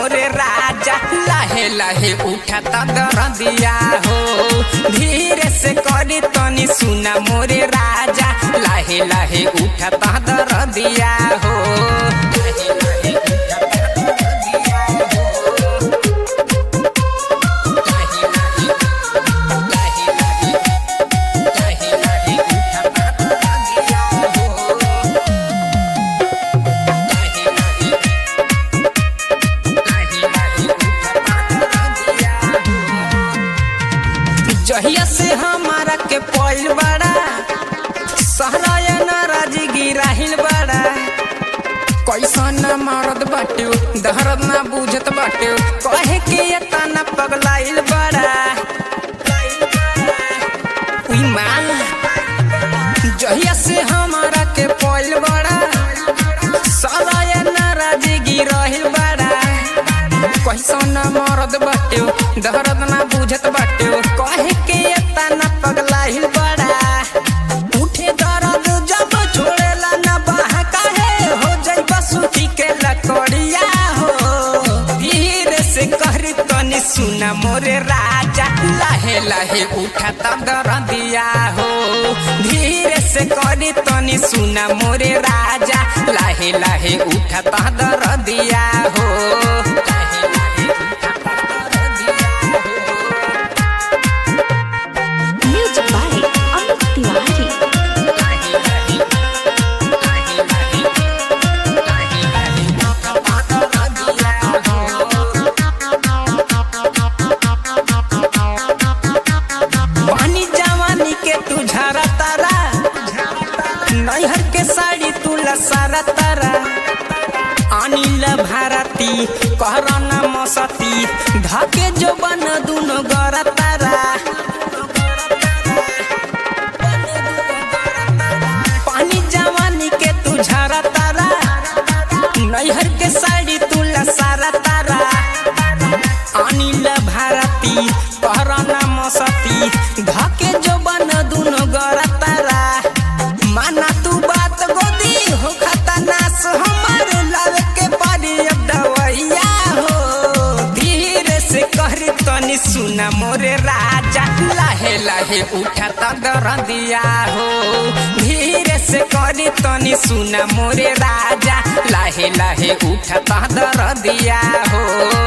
मोरे राजा लाहे लाहे उठाता दरदिया हो धीरे से करी तनी सुना मोरे राजा लाहे लाहे उठाता दरदिया हो जहिया से हमारा के पॉइल बड़ा सहराया नाराज गिराहिल बड़ा कैसा न मारद बाटे दहरद ना बुझत बाटे कहे के तना पगलाइल बड़ा जहिया से हमारा के पॉइल बड़ा सहराया नाराज गिराहिल बड़ा कैसा न मारद बाटे दहरद ना बुझत बाटे कहे के तना पगलाइल बड़ा उठे दर्द जब छोड़ेला ना बाह काहे हो जाइबा सुखी के लकड़िया हो धीरे से कहरी तनी सुना मोरे राजा लाहे लाहे उठाता दरदिया हो धीरे से कहरी तनी सुना मोरे राजा लाहे लाहे उठाता दरदिया हो नैहर के साड़ी तुला सारा तारा अनिल भारती कहरना मसती धके जो बन दुनो गरा तारा पानी जवानी के तू झरा तारा नैहर के साड़ी तुला सारा तारा अनिल भारती कहरना मसती धके जो बन दुनो गरा तारा माना तू बात गोदी हो खाता नास हमार लावे के पारी अब दवैया हो धीरे से कहरी तनी सुना मोरे राजा लाहे लाहे उठाता दरदिया हो धीरे से कहरी तनी सुना मोरे राजा लाहे लाहे उठाता दरदिया हो।